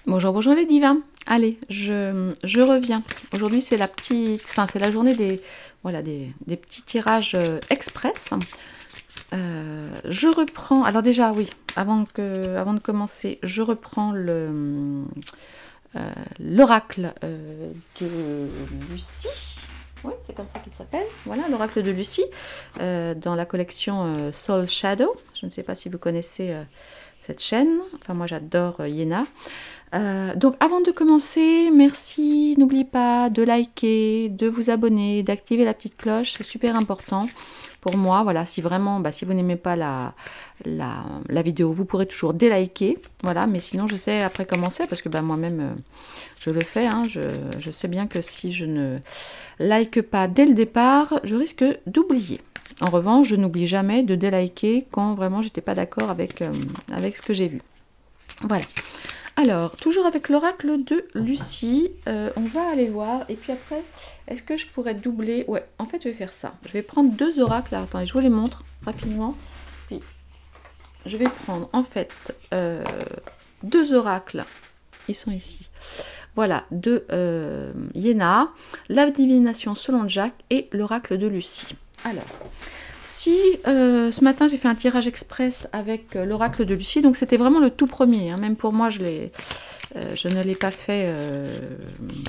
Bonjour, bonjour les divins. Allez, je reviens. Aujourd'hui, c'est la petite, enfin, c'est la journée des, voilà, des petits tirages express. Je reprends. Alors déjà, oui, avant de commencer, je reprends l'oracle de Lucie. Oui, c'est comme ça qu'il s'appelle. Voilà, l'oracle de Lucie dans la collection Soul Shadow. Je ne sais pas si vous connaissez cette chaîne. Enfin, moi, j'adore Yéna. Donc avant de commencer, merci, n'oubliez pas de liker, de vous abonner, d'activer la petite cloche, c'est super important pour moi. Voilà, si vraiment, si vous n'aimez pas la vidéo, vous pourrez toujours déliker, voilà, mais sinon je sais après comment c'est, parce que moi-même je le fais, hein, je sais bien que si je ne like pas dès le départ, je risque d'oublier. En revanche, je n'oublie jamais de déliker quand vraiment j'étais pas d'accord avec ce que j'ai vu. Voilà. Alors, toujours avec l'oracle de Lucie, on va aller voir. Et puis après, est-ce que je pourrais doubler? Ouais, en fait, je vais faire ça. Je vais prendre deux oracles. Alors, attendez, je vous les montre rapidement. Puis, je vais prendre, en fait, deux oracles. Ils sont ici. Voilà, de Yéna, la divination selon Jacques et l'oracle de Lucie. Alors, si ce matin j'ai fait un tirage express avec l'oracle de Lucie, donc c'était vraiment le tout premier, hein, même pour moi je ne l'ai pas fait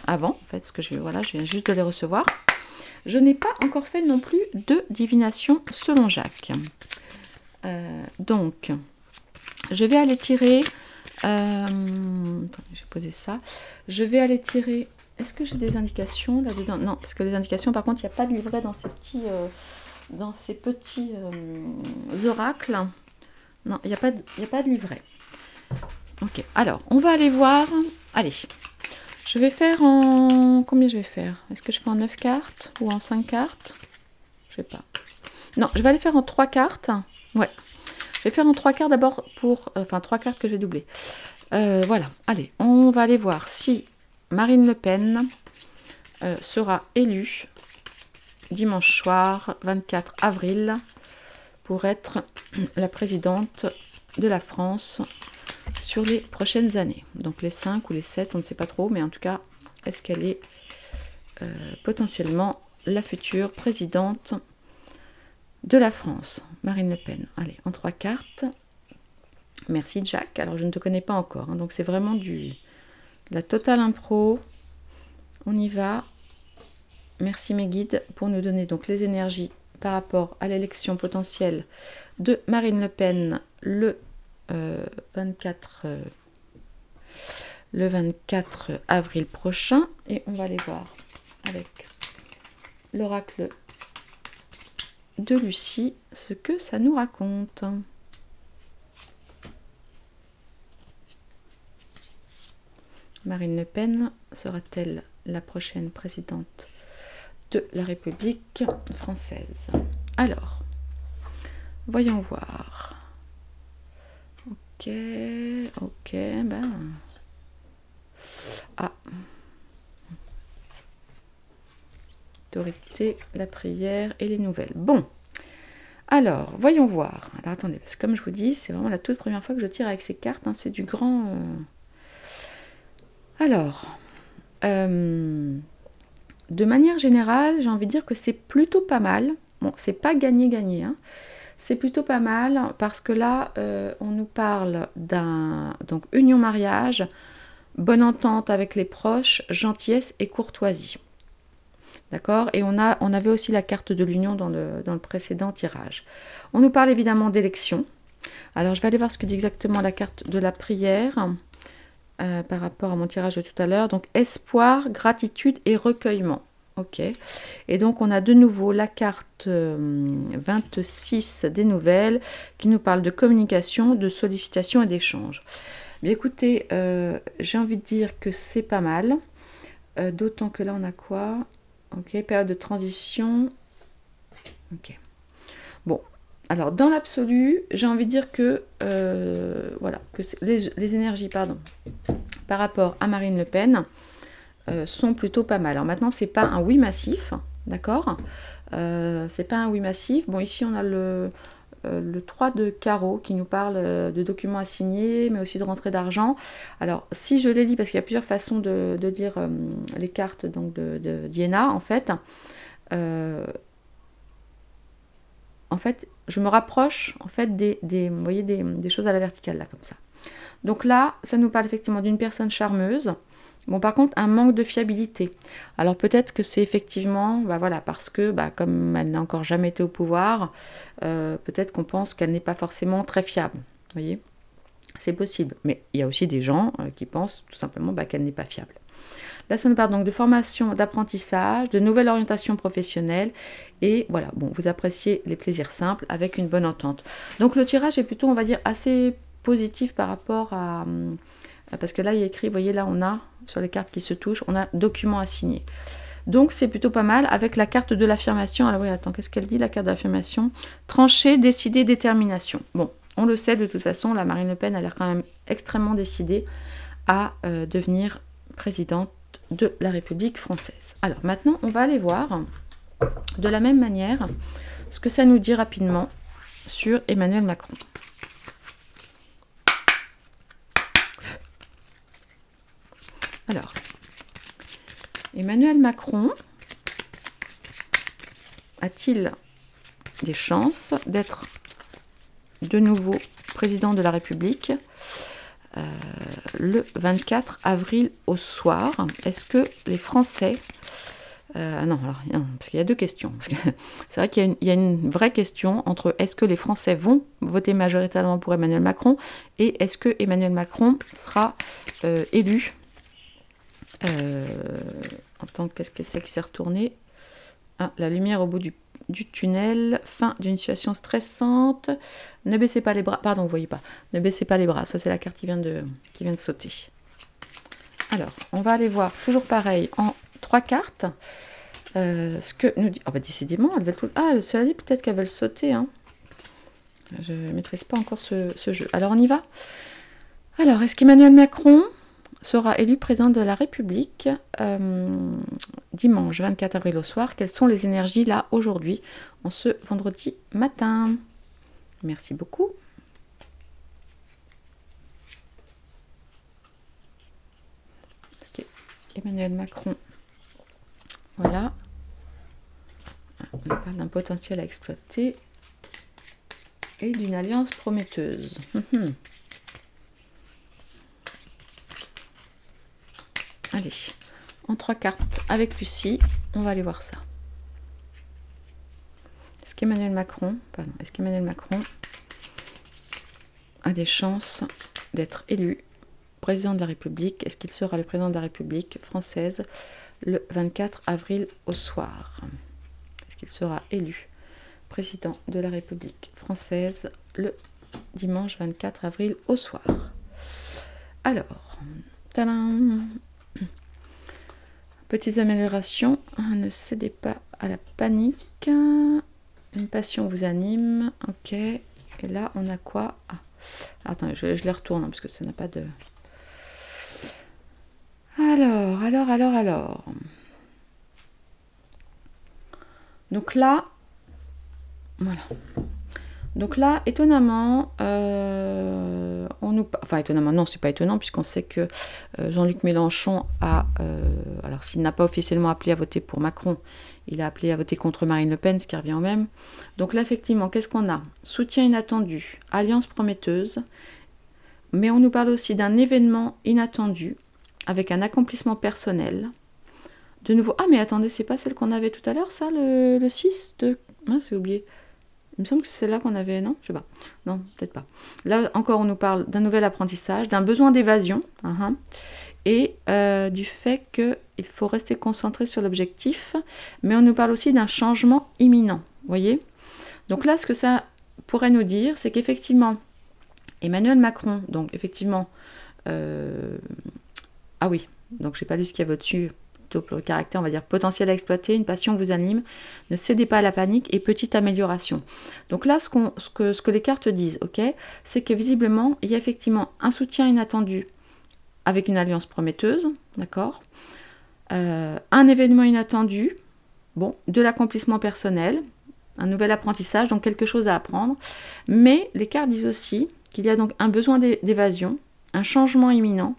avant, en fait, parce que je viens juste de les recevoir. Je n'ai pas encore fait non plus de divination selon Jacques. Donc, je vais aller tirer... attendez, j'ai posé ça. Je vais aller tirer... Est-ce que j'ai des indications là-dedans? Non, parce que les indications, par contre, il n'y a pas de livret dans ces petits... oracles. Non, il n'y a pas de livret. Ok, alors, on va aller voir. Allez, je vais faire en... Combien je vais faire? Est-ce que je fais en 9 cartes ou en 5 cartes? Je sais pas. Non, je vais aller faire en 3 cartes. Ouais, je vais faire en 3 cartes d'abord pour... Enfin, 3 cartes que je vais doubler. Voilà, allez, on va aller voir si Marine Le Pen sera élue dimanche soir, 24 avril, pour être la présidente de la France sur les prochaines années. Donc les 5 ou les 7, on ne sait pas trop, mais en tout cas, est-ce qu'elle est potentiellement la future présidente de la France? Marine Le Pen. Allez, en 3 cartes. Merci Jack. Alors je ne te connais pas encore, hein, donc c'est vraiment de la totale impro. On y va. Merci mes guides pour nous donner donc les énergies par rapport à l'élection potentielle de Marine Le Pen le 24 avril prochain. Et on va aller voir avec l'oracle de Lucie ce que ça nous raconte. Marine Le Pen sera-t-elle la prochaine présidente de la République française? Alors, voyons voir. Ok, Ah. Autorité, la prière et les nouvelles. Bon, alors, voyons voir. Alors, attendez, parce que comme je vous dis, c'est vraiment la toute première fois que je tire avec ces cartes, hein, c'est du grand... Alors, de manière générale, j'ai envie de dire que c'est plutôt pas mal. Bon, c'est pas gagné-gagné, hein. C'est plutôt pas mal parce que là, on nous parle donc union mariage, bonne entente avec les proches, gentillesse et courtoisie. D'accord? Et on avait aussi la carte de l'union dans le précédent tirage. On nous parle évidemment d'élection. Alors, je vais aller voir ce que dit exactement la carte de la prière. Par rapport à mon tirage de tout à l'heure. Donc, espoir, gratitude et recueillement. Ok. Et donc, on a de nouveau la carte 26 des nouvelles qui nous parle de communication, de sollicitation et d'échange. Mais écoutez, j'ai envie de dire que c'est pas mal. D'autant que là, on a quoi? Ok, période de transition. Ok. Bon. Alors, dans l'absolu, j'ai envie de dire que, voilà, que les énergies, pardon, par rapport à Marine Le Pen, sont plutôt pas mal. Alors maintenant, c'est pas un oui massif, d'accord? C'est pas un oui massif. Bon, ici, on a le 3 de carreau qui nous parle de documents à signer, mais aussi de rentrée d'argent. Alors, si je les lis, parce qu'il y a plusieurs façons de lire les cartes donc de d'Iéna, en fait, je me rapproche en fait vous voyez, des choses à la verticale, là, comme ça. Donc là, ça nous parle effectivement d'une personne charmeuse. Bon, par contre, un manque de fiabilité. Alors peut-être que c'est effectivement, voilà, parce que comme elle n'a encore jamais été au pouvoir, peut-être qu'on pense qu'elle n'est pas forcément très fiable. Vous voyez, c'est possible. Mais il y a aussi des gens qui pensent tout simplement qu'elle n'est pas fiable. Là, ça nous parle donc de formation, d'apprentissage, de nouvelle orientation professionnelle. Et voilà, bon, vous appréciez les plaisirs simples avec une bonne entente. Donc le tirage est plutôt, on va dire, assez positif par rapport à... Parce que là, il y a écrit, vous voyez, là, on a, sur les cartes qui se touchent, on a documents à signer. Donc, c'est plutôt pas mal avec la carte de l'affirmation. Alors, oui, attends, qu'est-ce qu'elle dit, la carte de l'affirmation? Trancher, décider, détermination. Bon, on le sait de toute façon, la Marine Le Pen a l'air quand même extrêmement décidée à devenir présidente de la République française. Alors, maintenant, on va aller voir, de la même manière, ce que ça nous dit rapidement sur Emmanuel Macron. Alors, Emmanuel Macron a-t-il des chances d'être de nouveau président de la République le 24 avril au soir? Est-ce que les Français... non, parce qu'il y a deux questions. C'est vrai qu'il y a une vraie question entre est-ce que les Français vont voter majoritairement pour Emmanuel Macron et est-ce que Emmanuel Macron sera élu en tant qu'est-ce que c'est qui s'est retourné? La lumière au bout du tunnel, fin d'une situation stressante, ne baissez pas les bras, pardon, vous voyez pas, ne baissez pas les bras, ça c'est la carte qui vient de sauter. Alors, on va aller voir, toujours pareil, en 3 cartes, ce que nous dit, décidément, elle veut tout, cela dit, peut-être qu'elle veut le sauter, hein. Je ne maîtrise pas encore ce jeu. Alors, on y va. Alors, est-ce qu'Emmanuel Macron sera élu président de la République dimanche 24 avril au soir? Quelles sont les énergies là aujourd'hui, en ce vendredi matin? Merci beaucoup. Parce que Emmanuel Macron, voilà, on parle d'un potentiel à exploiter et d'une alliance prometteuse. Allez, en 3 cartes avec Lucie, on va aller voir ça. Est-ce qu'Emmanuel Macron a des chances d'être élu président de la République? Est-ce qu'il sera le président de la République française le 24 avril au soir? Est-ce qu'il sera élu président de la République française le dimanche 24 avril au soir? Alors, tadam! Petites améliorations, ne cédez pas à la panique, une passion vous anime, ok, et là on a quoi? Attends, je les retourne parce que ça n'a pas de... Alors. Donc là, voilà. Donc là, étonnamment, étonnamment, non, c'est pas étonnant, puisqu'on sait que Jean-Luc Mélenchon a, alors s'il n'a pas officiellement appelé à voter pour Macron, il a appelé à voter contre Marine Le Pen, ce qui revient au même. Donc là, effectivement, qu'est-ce qu'on a? Soutien inattendu, alliance prometteuse, mais on nous parle aussi d'un événement inattendu, avec un accomplissement personnel. De nouveau, mais attendez, c'est pas celle qu'on avait tout à l'heure, ça, le 6 de... c'est oublié. Il me semble que c'est celle-là qu'on avait, non? Je sais pas. Non, peut-être pas. Là, encore, on nous parle d'un nouvel apprentissage, d'un besoin d'évasion, et du fait qu'il faut rester concentré sur l'objectif, mais on nous parle aussi d'un changement imminent, vous voyez? Donc là, ce que ça pourrait nous dire, c'est qu'effectivement, Emmanuel Macron, donc effectivement, oui, donc j'ai pas lu ce qu'il y avait au-dessus, le caractère, on va dire, potentiel à exploiter, une passion vous anime, ne cédez pas à la panique et petite amélioration. Donc là, ce que les cartes disent, ok, c'est que visiblement, il y a effectivement un soutien inattendu avec une alliance prometteuse, d'accord, un événement inattendu, bon, de l'accomplissement personnel, un nouvel apprentissage, donc quelque chose à apprendre. Mais les cartes disent aussi qu'il y a donc un besoin d'évasion, un changement imminent,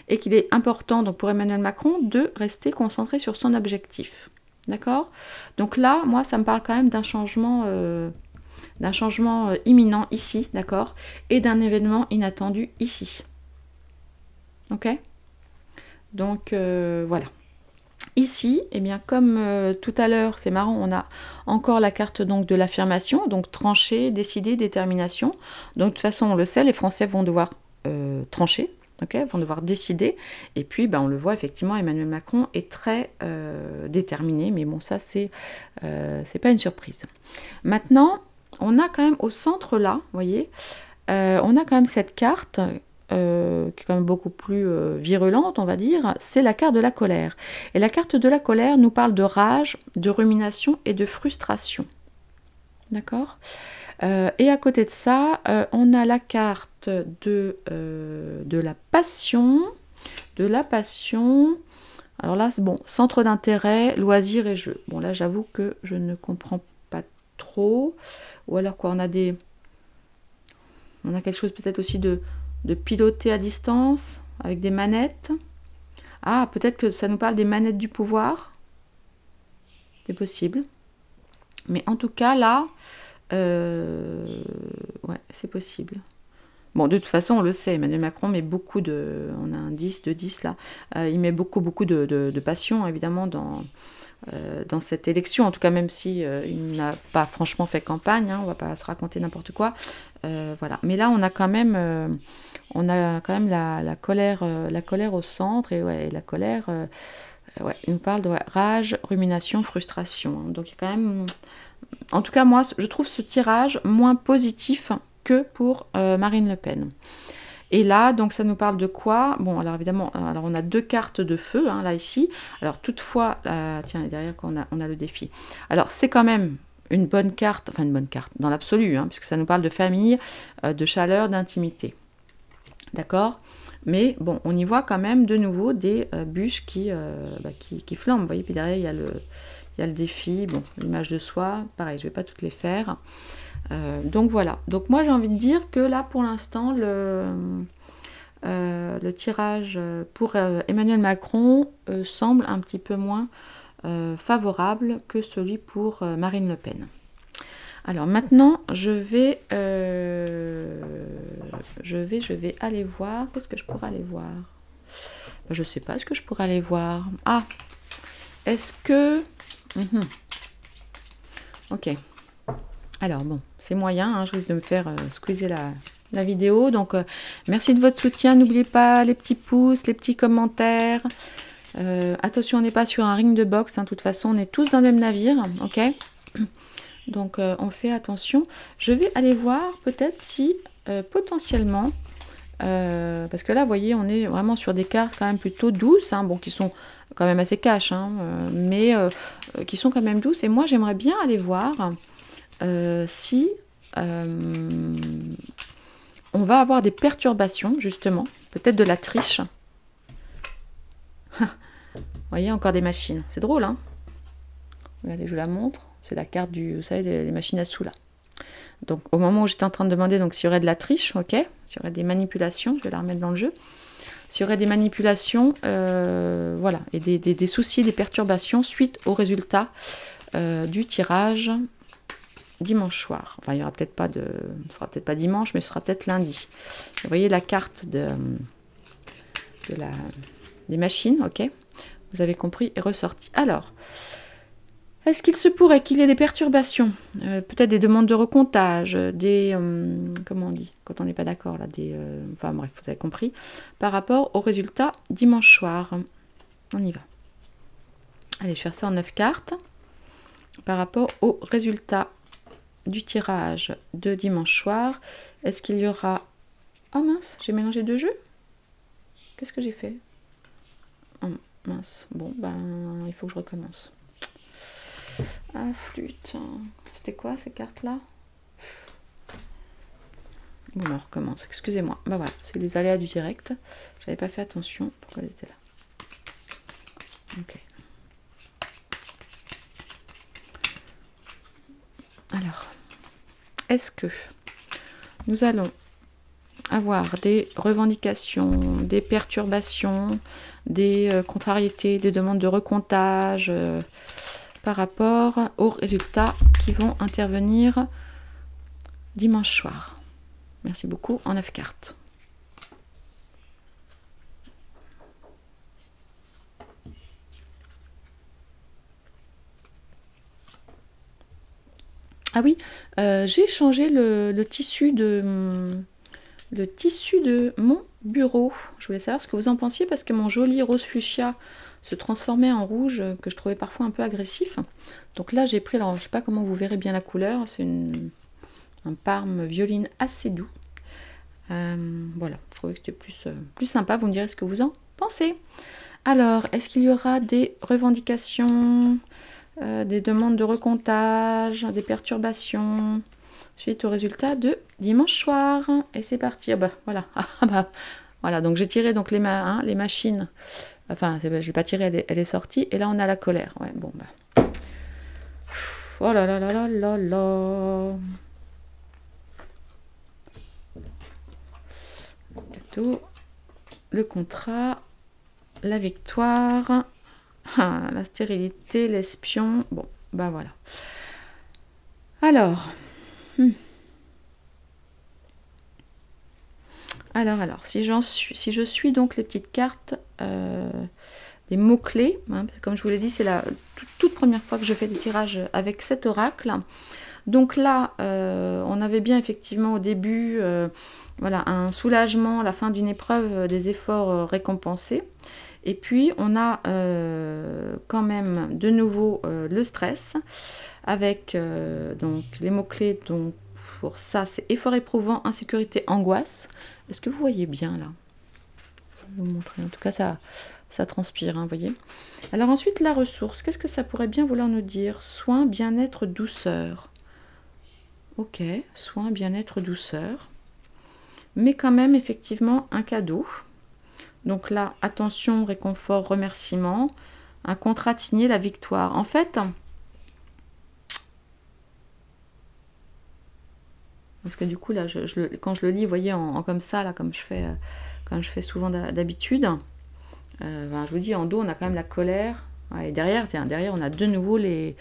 et qu'il est important donc pour Emmanuel Macron de rester concentré sur son objectif. D'accord? Donc là, moi, ça me parle quand même d'un changement imminent ici, d'accord? Et d'un événement inattendu ici. Ok? Donc voilà. Ici, eh bien, comme tout à l'heure, c'est marrant, on a encore la carte donc de l'affirmation, donc trancher, décider, détermination. Donc de toute façon, on le sait, les Français vont devoir trancher, okay, vont devoir décider. Et puis, ben, on le voit effectivement, Emmanuel Macron est très déterminé, mais bon, ça, c'est pas une surprise. Maintenant, on a quand même au centre là, vous voyez, on a quand même cette carte qui est quand même beaucoup plus virulente, on va dire, c'est la carte de la colère. Et la carte de la colère nous parle de rage, de rumination et de frustration. D'accord? Et à côté de ça, on a la carte de la passion. De la passion. Alors là, c'est bon, centre d'intérêt, loisirs et jeux. Bon, là, j'avoue que je ne comprends pas trop. Ou alors quoi, on a quelque chose peut-être aussi de piloter à distance, avec des manettes. Ah, peut-être que ça nous parle des manettes du pouvoir. C'est possible. Mais en tout cas, là, ouais, c'est possible. Bon, de toute façon, on le sait, Emmanuel Macron met beaucoup de... On a un 10, 2, 10 là. Il met beaucoup de passion, évidemment, dans cette élection. En tout cas, même si il n'a pas franchement fait campagne, hein, on ne va pas se raconter n'importe quoi. Voilà. Mais là, on a quand même la colère au centre. Et ouais, la colère, ouais, il nous parle de rage, rumination, frustration. Hein. Donc, il y a quand même... En tout cas, moi, je trouve ce tirage moins positif que pour Marine Le Pen. Et là, donc, ça nous parle de quoi? Bon, alors évidemment, alors on a deux cartes de feu, hein, là, ici. Alors, toutefois, tiens, derrière, on a le défi. Alors, c'est quand même une bonne carte, enfin, une bonne carte, dans l'absolu, hein, puisque ça nous parle de famille, de chaleur, d'intimité. D'accord? Mais, bon, on y voit quand même, de nouveau, des bûches qui flambent. Vous voyez, puis derrière, il y a le défi, bon, l'image de soi, pareil, je ne vais pas toutes les faire. Donc voilà, donc moi j'ai envie de dire que là pour l'instant le tirage pour Emmanuel Macron semble un petit peu moins favorable que celui pour Marine Le Pen. Alors maintenant je vais aller voir, qu'est-ce que je pourrais aller voir? Je sais pas ce que je pourrais aller voir. Ah, est-ce que... Ok. Alors bon, c'est moyen, hein, je risque de me faire squeezer la vidéo. Donc merci de votre soutien, n'oubliez pas les petits pouces, les petits commentaires. Attention, on n'est pas sur un ring de boxe, hein, de toute façon on est tous dans le même navire, ok? Donc on fait attention. Je vais aller voir peut-être si potentiellement, parce que là vous voyez on est vraiment sur des cartes quand même plutôt douces, hein, bon, qui sont quand même assez cash, hein, mais qui sont quand même douces. Et moi j'aimerais bien aller voir... si on va avoir des perturbations, justement, peut-être de la triche. Vous voyez, encore des machines. C'est drôle, hein? Regardez, je vous la montre. C'est la carte du, vous savez, les machines à sous, là. Donc, au moment où j'étais en train de demander donc s'il y aurait de la triche, ok? S'il y aurait des manipulations, je vais la remettre dans le jeu. S'il y aurait des manipulations, voilà, et des soucis, des perturbations suite au résultat du tirage dimanche soir. Enfin, il y aura peut-être pas de... Ce sera peut-être pas dimanche, mais ce sera peut-être lundi. Vous voyez la carte des machines, ok? Vous avez compris, est ressortie. Alors, est-ce qu'il se pourrait qu'il y ait des perturbations? Peut-être des demandes de recomptage, des... comment on dit? Quand on n'est pas d'accord, là, des... enfin, bref, vous avez compris. Par rapport au résultat dimanche soir. On y va. Allez, je vais faire ça en 9 cartes. Par rapport au résultat du tirage de dimanche soir, est-ce qu'il y aura... Oh mince, j'ai mélangé deux jeux. Qu'est-ce que j'ai fait? Oh mince, bon, ben, il faut que je recommence. Ah, flûte. C'était quoi ces cartes-là? Bon, on recommence, excusez-moi. Ben voilà, c'est les aléas du direct. J'avais pas fait attention. Pourquoi elle était là? Ok. Alors, est-ce que nous allons avoir des revendications, des perturbations, des contrariétés, des demandes de recomptage par rapport aux résultats qui vont intervenir dimanche soir? Merci beaucoup, en 9 cartes. Ah oui, j'ai changé le tissu de mon bureau. Je voulais savoir ce que vous en pensiez parce que mon joli rose fuchsia se transformait en rouge que je trouvais parfois un peu agressif. Donc là j'ai pris, alors je sais pas comment vous verrez bien la couleur, c'est un parme violine assez doux. Voilà, je trouvais que c'était plus sympa, vous me direz ce que vous en pensez. Alors, est-ce qu'il y aura des revendications, des demandes de recomptage, des perturbations suite au résultat de dimanche soir? Et c'est parti. Ah bah, voilà. Ah bah, voilà, donc j'ai tiré donc les machines. Enfin, j'ai pas tiré, elle est sortie. Et là, on a la colère. Ouais, bon, bah. Oh là là là là là là. Plutôt le contrat, la victoire, la stérilité, l'espion. Bon, bah voilà. Alors. Alors, si je suis donc les petites cartes des mots-clés, hein, comme je vous l'ai dit, c'est la toute première fois que je fais des tirages avec cet oracle. Donc là, on avait bien effectivement au début voilà, un soulagement, la fin d'une épreuve, des efforts récompensés. Et puis, on a quand même de nouveau le stress, avec donc les mots-clés. Donc pour ça, c'est effort éprouvant, insécurité, angoisse. Est-ce que vous voyez bien là? Je vais vous montrer. En tout cas, ça transpire, hein, vous voyez. Alors ensuite, la ressource. Qu'est-ce que ça pourrait bien vouloir nous dire? Soin, bien-être, douceur. Ok, soin, bien-être, douceur. Mais quand même, effectivement, un cadeau. Donc là, attention, réconfort, remerciement. Un contrat signé, la victoire. En fait, parce que du coup, là, quand je le lis, vous voyez, en comme ça, là, comme je fais souvent d'habitude, ben, je vous dis, en dos, on a quand même la colère. Ouais, et derrière, derrière, on a de nouveau les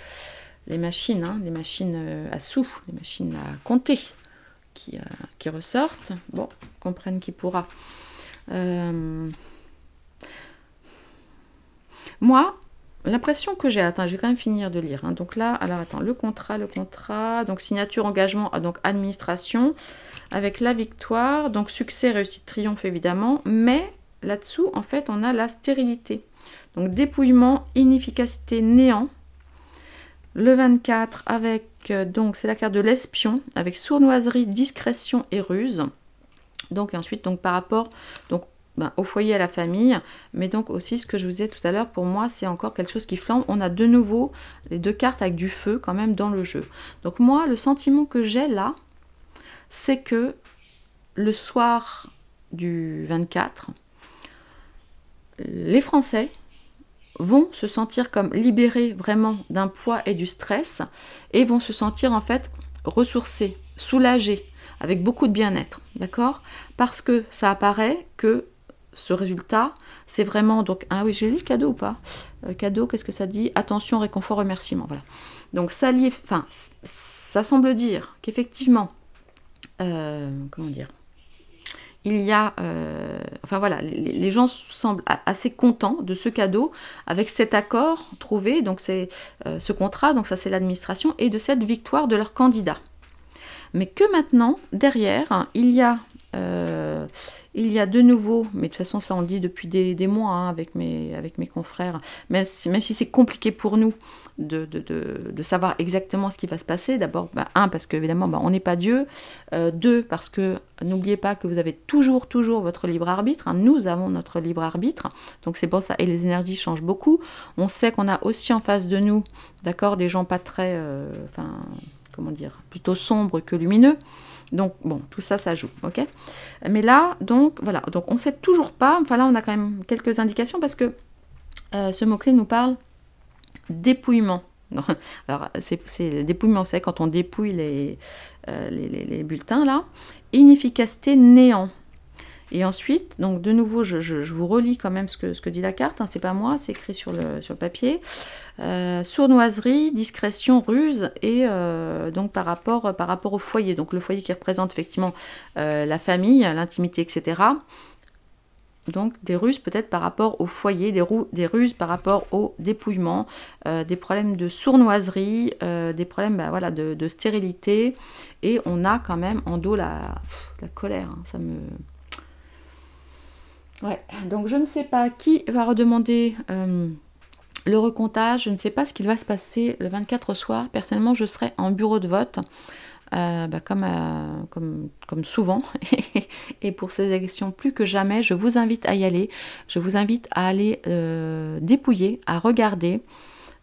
machines, hein, les machines à sous, les machines à compter qui ressortent. Bon, comprenne qui pourra. Moi, l'impression que j'ai, attends, je vais quand même finir de lire. Hein. Donc là, alors attends, le contrat, donc signature, engagement, donc administration, avec la victoire, donc succès, réussite, triomphe évidemment, mais là-dessous, en fait, on a la stérilité. Donc dépouillement, inefficacité, néant. Le 24 avec, donc c'est la carte de l'espion, avec sournoiserie, discrétion et ruse. Donc ensuite, donc par rapport, donc au foyer, à la famille, mais donc aussi ce que je vous disais tout à l'heure, pour moi c'est encore quelque chose qui flambe. On a de nouveau les deux cartes avec du feu quand même dans le jeu. Donc moi, le sentiment que j'ai là, c'est que le soir du 24, les Français vont se sentir comme libérés vraiment d'un poids et du stress, et vont se sentir en fait ressourcés, soulagés, avec beaucoup de bien-être, d'accord? Parce que ça apparaît que ce résultat, c'est vraiment, donc, ah oui, j'ai lu le cadeau ou pas? Cadeau, qu'est-ce que ça dit? Attention, réconfort, remerciement, voilà. Donc ça lie, enfin, ça semble dire qu'effectivement, comment dire, il y a, enfin voilà, les gens semblent assez contents de ce cadeau, avec cet accord trouvé, donc c'est ce contrat, donc ça c'est l'administration, et de cette victoire de leur candidat. Mais que maintenant, derrière, il y a de nouveau, mais de toute façon ça on le dit depuis des mois hein, avec mes confrères, même si c'est compliqué pour nous de savoir exactement ce qui va se passer. D'abord, un, parce qu'évidemment on n'est pas Dieu, deux, parce que n'oubliez pas que vous avez toujours votre libre arbitre, hein, nous avons notre libre arbitre, donc c'est pour ça, et les énergies changent beaucoup. On sait qu'on a aussi en face de nous, d'accord, des gens pas très, comment dire, plutôt sombres que lumineux. Donc, bon, tout ça, ça joue, ok? Mais là, donc, voilà, donc on ne sait toujours pas, enfin là, on a quand même quelques indications parce que ce mot-clé nous parle dépouillement, Non. Alors, c'est le dépouillement, vous savez, quand on dépouille les bulletins, là. Inefficacité, néant. Et ensuite, donc de nouveau, je vous relis quand même ce que dit la carte, hein, c'est pas moi, c'est écrit sur le papier. Sournoiserie, discrétion, ruse, et donc par rapport au foyer. Donc le foyer qui représente effectivement la famille, l'intimité, etc. Donc des ruses peut-être par rapport au foyer, des ruses par rapport au dépouillement, des problèmes de sournoiserie, des problèmes voilà, de stérilité. Et on a quand même en dos la colère, hein, ça me... Ouais, donc je ne sais pas qui va redemander le recomptage, je ne sais pas ce qu'il va se passer le 24 au soir. Personnellement, je serai en bureau de vote, comme souvent. Et pour ces élections, plus que jamais, je vous invite à y aller. Je vous invite à aller dépouiller, à regarder,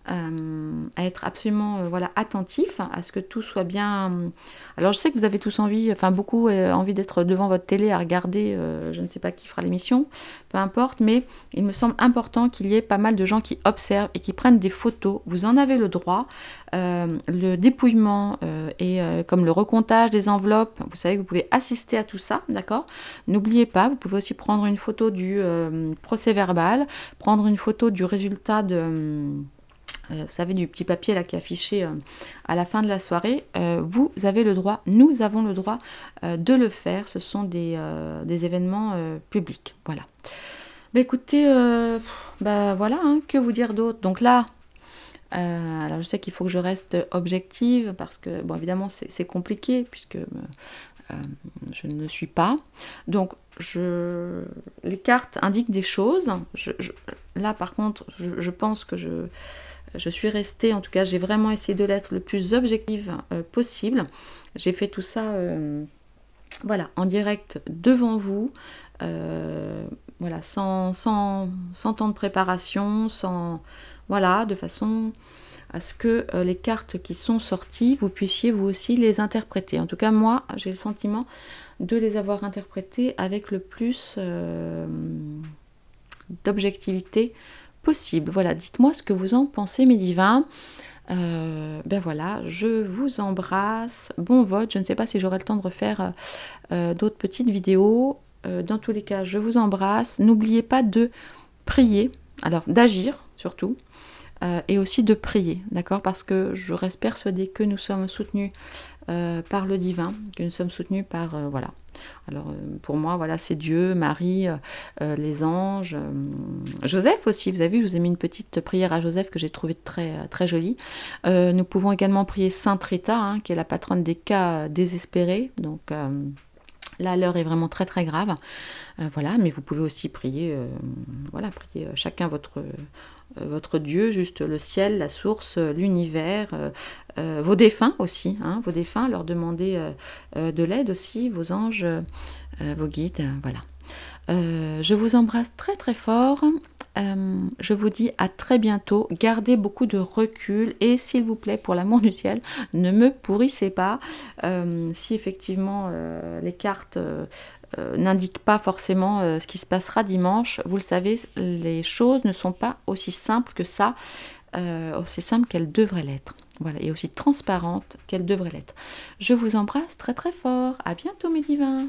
à être absolument voilà, attentif à ce que tout soit bien. Alors je sais que vous avez tous envie, enfin beaucoup envie d'être devant votre télé à regarder, je ne sais pas qui fera l'émission, peu importe, mais il me semble important qu'il y ait pas mal de gens qui observent et qui prennent des photos. Vous en avez le droit. Le dépouillement et comme le recomptage des enveloppes, vous savez que vous pouvez assister à tout ça, d'accord? N'oubliez pas, vous pouvez aussi prendre une photo du procès verbal, prendre une photo du résultat de... vous savez, du petit papier là qui est affiché à la fin de la soirée, vous avez le droit, nous avons le droit de le faire. Ce sont des événements publics. Voilà. Bah, écoutez, voilà, hein, que vous dire d'autre? Donc là, alors je sais qu'il faut que je reste objective parce que, bon, évidemment, c'est compliqué puisque je ne le suis pas. Donc, les cartes indiquent des choses. Là, par contre, je pense que je suis restée, en tout cas, j'ai vraiment essayé de l'être le plus objective possible. J'ai fait tout ça, voilà, en direct devant vous, voilà, sans temps de préparation, voilà, de façon à ce que les cartes qui sont sorties, vous puissiez vous aussi les interpréter. En tout cas, moi, j'ai le sentiment de les avoir interprétées avec le plus d'objectivité possible. Voilà, dites-moi ce que vous en pensez, mes divins. Ben voilà, je vous embrasse. Bon vote. Je ne sais pas si j'aurai le temps de refaire d'autres petites vidéos. Dans tous les cas, je vous embrasse. N'oubliez pas de prier, alors d'agir surtout, et aussi de prier, d'accord? Parce que je reste persuadée que nous sommes soutenus par le divin, que nous sommes soutenus par, voilà. Alors pour moi, voilà, c'est Dieu, Marie, les anges, Joseph aussi. Vous avez vu, je vous ai mis une petite prière à Joseph que j'ai trouvée très, très jolie. Nous pouvons également prier Sainte Rita, hein, qui est la patronne des cas désespérés. Donc là, l'heure est vraiment très très grave. Voilà, mais vous pouvez aussi prier, voilà, prier chacun votre Dieu, juste le ciel, la source, l'univers, vos défunts aussi, hein, vos défunts, leur demander de l'aide aussi, vos anges, vos guides, voilà. Je vous embrasse très très fort. Je vous dis à très bientôt. Gardez beaucoup de recul et s'il vous plaît, pour l'amour du ciel, ne me pourrissez pas. Si effectivement les cartes n'indiquent pas forcément ce qui se passera dimanche, vous le savez, les choses ne sont pas aussi simples que ça, aussi simples qu'elles devraient l'être. Voilà, et aussi transparentes qu'elles devraient l'être. Je vous embrasse très très fort. À bientôt mes divins.